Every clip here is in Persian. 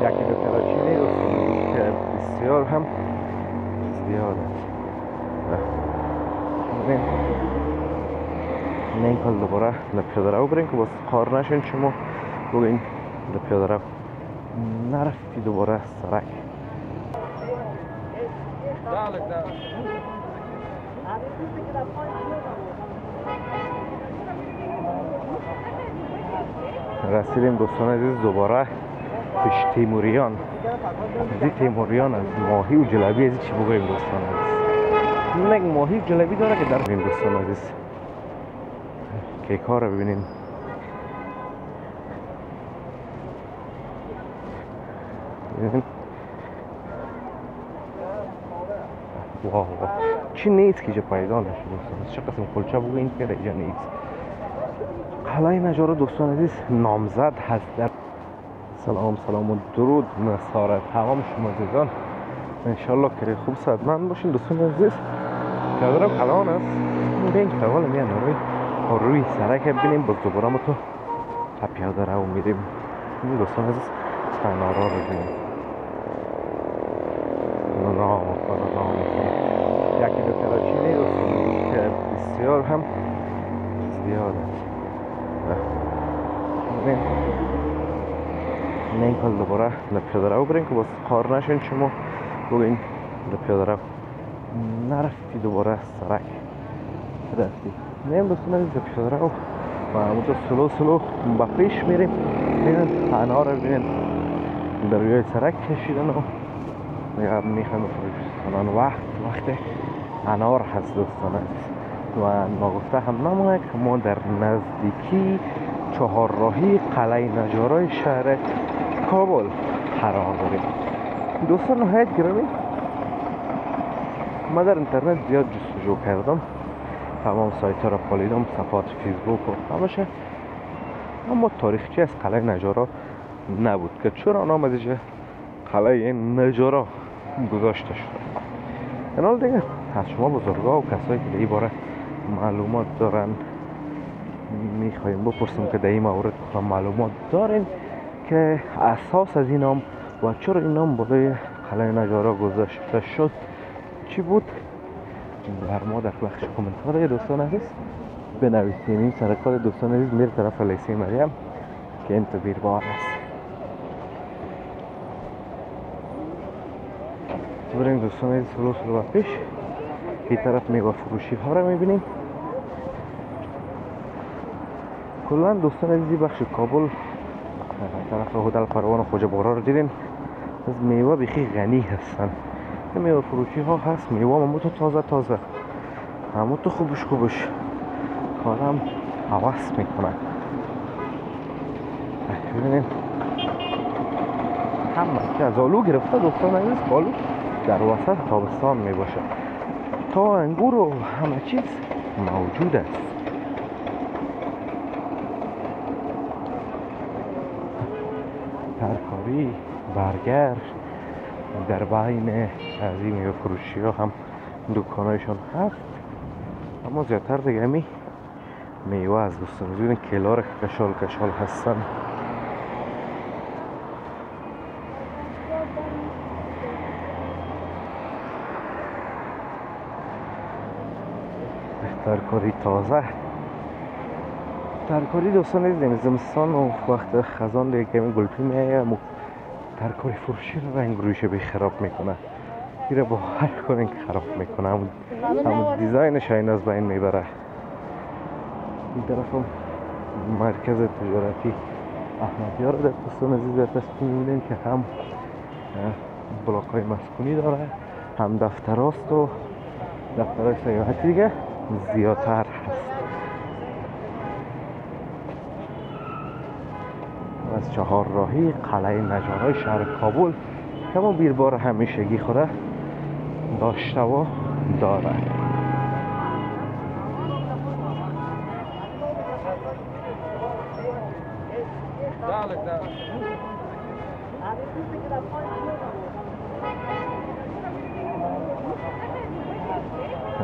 یکی دو کلاچینی دوستان که بسیار هم زیاد است. این کل دوباره لپیاده رو بریم که باز خار نشین شما بگوین لپیاده رو نرفتی دوباره سرک رسیدیم دوستان عزیز دوباره پیش تیموریان. از تیموریان از ماهی و جلبی از چی بگویم دوستان عزیز؟ یک ماهی جلبی داره که در این دوستان عزیز که کار رو ببینیم. واو چی نیست که جا پیدا نشد دوستان. چه قسم کلچه بگوین که اینجا نیست. قلعه نجار دوستان عزیز نامزد هست در سلام و درود مسار تمام شما عزیزان. انشالله که خوب صحتمند باشین دوستان عزیز. کادرم الان است بین تاول میان روی سرک ببینیم باز دوباره ما تو پیاده رو میریم. این دوستان عزیز فنارا رو ببینیم. یکی دو کلاچینی دوستان که بسیار هم زیاد است. این کل دوباره لپیاده رو بریم که باز خار نشین شما بگوین لپیاده رو نرفتی دوباره سرک رفتی. نیم دوستان عزیز لپیاده رو و همونطور سلو با پیش میریم. ببینید انا رو ببینید در روی سرک کشیدن و میخوایم بفروشن. وقت انار هست دوستان عزیز و ناگفته هم نمونه که ما در نزدیکی چهارراهی قلعه نجارای شهر کابل قرار داریم. دوستان نهایت گرامی ما در اینترنت زیاد جستجو کردم، تمام سایت ها را پالیدم، صفحات فیسبوک و همشه، اما تاریخچه از قلعه نجارا نبود که چرا نام از اینجا قلعه نجارا گذاشته شد. این حال دیگه از شما بزرگا و کسایی که این باره معلومات دارن میخوایم بپرسیم که در این مورد معلومات دارین که اساس از این نام و چرا این نام برای قلعه نجارا گذاشته شد چی بود، بر ما در بخش کامنت دوستان عزیز بنویسین. این سرکار دوستان عزیز میره طرف لیسه مریم که این تبیر بار است. بریم دوستان عزیز سلو پیش. این طرف میوه فروشی ها رو میبینیم. کلا دوستان عزیز بخش کابل طرف هتل پروان و خوجه بارا رو دیدین، از میوه بخی غنی هستن. میوه فروشی ها هست، میوه همون تو تازه همون تو خوبش کارم حواس میکنن. ببینیم همه که از آلو گرفته دوستان عزیز، آلو در وسط تابستان میباشه تا انگور و همه چیز موجود است. ترکاری برگر در بین از این میوه فروشی ها هم دکانایشان هست، اما زیادتر دیگه همی میوه از دوستان ببینید کلار کشال هستن. ترکاری تازه، ترکاری دوستان عزیز زمستان و وقت خزان دیگه کمی گلپی میایه، ترکاری فروشی رو رنگ رویش به خراب میکنه. میره با هر کنین که خراب میکنه، همون دیزاینش این از بین میبره. این طرف هم مرکز تجارتی احمدیار در دوستان عزیز در تصمیم میبینیم که هم بلاک های مسکونی داره، هم دفتر هاست و دفتر های سیاحتی دیگه زیادتر هست. از چهارراهی قلعه نجارای شهر کابل که ما بیربار همیشگی خوره داشته و داره.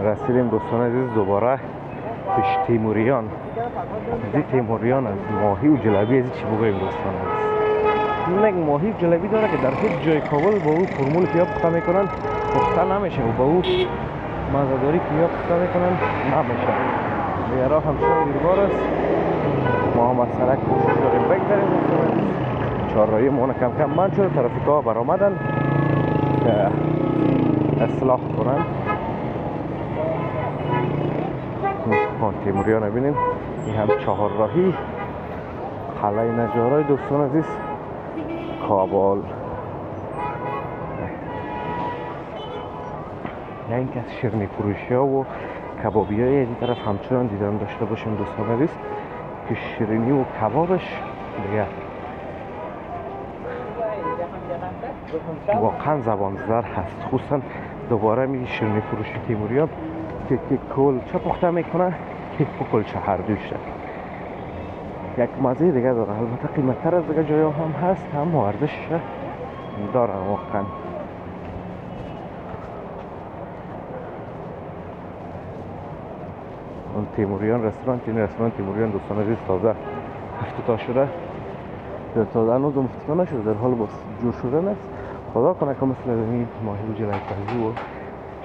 رسیدیم دوستان عزیز دوباره پیش تیموریان. از تیموریان از ماهی و جلبی از چی بگویم دوستان عزیز؟ یک ماهی جلبی داره که در هیچ جای کابل با او فرمول که یا پخته میکنن پخته نمیشه و با او مزه‌داری که یا پخته میکنن نمیشه. دیگه راه همچنان دیربار است. ما هم از سرک کوشش داریم بگذاریم. چهارراهی ما کم کم بند شده، ترافیک‌ها برآمدن که اصلاح کنن. تیموریان رو بینیم، این هم چهارراهی قلعه نجارای دوستان عزیز کابل. این که از شیرینی فروشی ها و کبابی های این طرف همچنان دیدن داشته باشیم دوستان عزیز که شیرینی و کبابش دیگه واقعا زبان زر هست. خصوصا دوباره می شیرینی فروشی تیموریان که کلچه پخته میکنه، کیک و کلچه هر دوشه یک مزه دیگه داره. البته قیمت‌تر از دیگه جایا هم هست، هم ارزشش داره واقعا. اون تیموریان رستوران، این رستوران تیموریان دوستان عزیز تازه افتتاح شده، تازه هنوز افتتاح نشده، در حال باز جور شدن است. خدا کنه که مثل این ماهی و جلای پزی و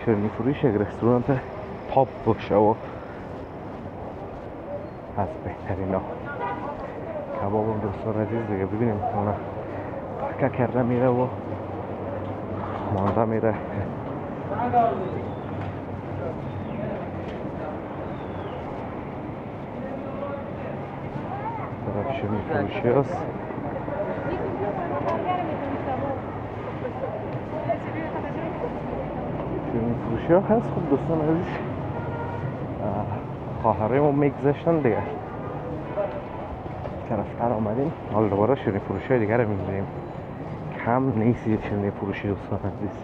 شیرینی فروش یک رستوران تاپ باشه و از بهترین ها. کباب هم دوستان عزیز دیگه ببینیم اونا پکه کرده میره و مانده میره. طرف شیرینی فروشی هست. شیرینی فروشی ها هست. خب دوستان عزیز خواهره ما میگذشتن دیگه طرفتر آمدیم. حالا دوباره شیرینی فروشی های دیگر رو میبینیم. کم نیست شیرینی فروشی دوستان عزیز.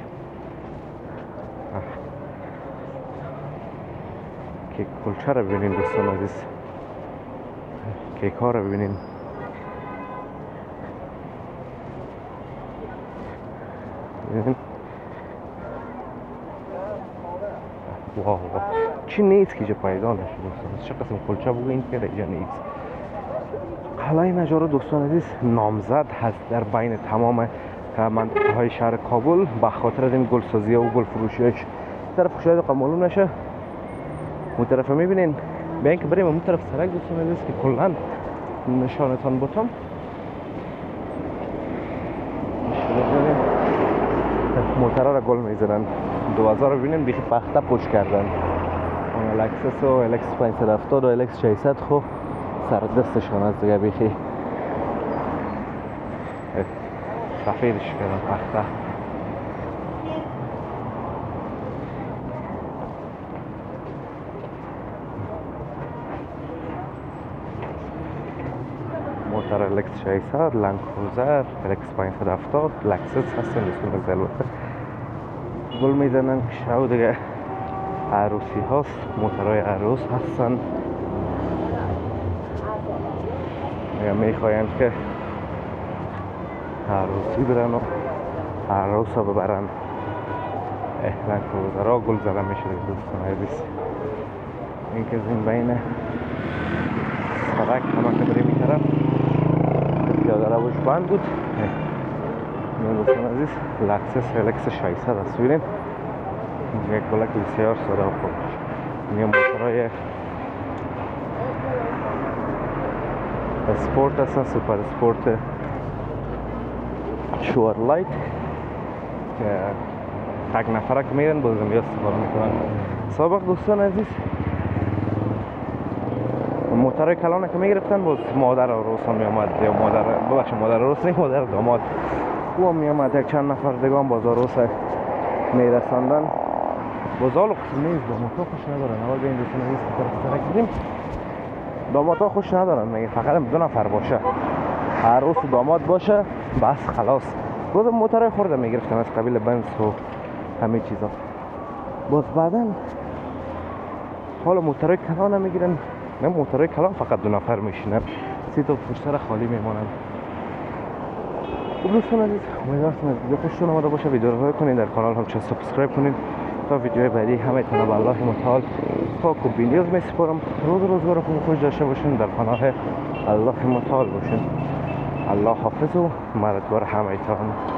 کیک کلچه رو ببینیم دوستان عزیز، کیک ها رو ببینیم. واو چی نیست که جا پیدا نشد دوستان. چه قسم کلچه بگوین که اینجا نیست. قلعه نجار دوستان عزیز نامزد هست در بین تمام منطقه های شهر کابل به خاطر از این گلسازی و گل فروشیش. طرف شاید معلوم نشه، اون طرف میبینین. بیاین که بریم اون طرف سرک دوستان عزیز که کلا نشانتان بتم. موترها را گل میزنن. 2000 رو ببینین بیخی پخته پوش کردن. اون الکسس و الکس 570 و الکس 600 خو سر دستشان از دیگه بیخی سفیدش کردن پخته. موتر الکس 600 لند کروزر الکس 570 لکسس هستن دوستان عزیز. البته گل میزنن که شو دیگه عروسی هاست، موترهای عروس هستن. یا میخواین که عروسی برن و عروس ها ببرن. لند کروزر ها گل زده میشه دوستان عزیز. این که از این بین سرک همه که بریم این طرف پیاده روش بند بود. دوستان عزیز لکسس الکس 600 هست. ببینیم یک بلک بسیار ساده و خوب. این موترهای اسپورت هستن، سوپر اسپورت شوار لایت که تک نفره که میرن بازم یا استفاده میکنن. سابق دوستان عزیز موترهای کلانه که میگرفتن باز مادر عروس هم میامد، یا مادر عروس نه، مادر داماد او هم میامد. یک چند نفر دیگه هم باز عروس میرساندن. باز حال خوش نیست، دامادها خوش ندارن. اول بین دوستان عزیز که طرف سرک بریم دامادها خوش ندارن، میگه فقط 2 نفر باشه، عروس و داماد باشه بس خلاص. باز موترهای خورده میگرفتن از قبیل بنز و همه چیزا. باز بعدا حالا موترهای کلان میگیرن. نه موترهای کلان فقط 2 نفر میشینن، 3 تا پشت سر خالی میمونن. خب دوستان عزیز امیدوارم از ویدیو خوشتون اومده باشه. ویدیو رو لایک کنین، در کانال هم سابسکرایب کنین تا ویدیوهای بعدی همه تون به الله متعال پاک و بی‌نیاز میسپارم. روزگار خوب خوش داشته باشین، در پناه الله متعال باشین. الله حافظ و مردوار همه تان.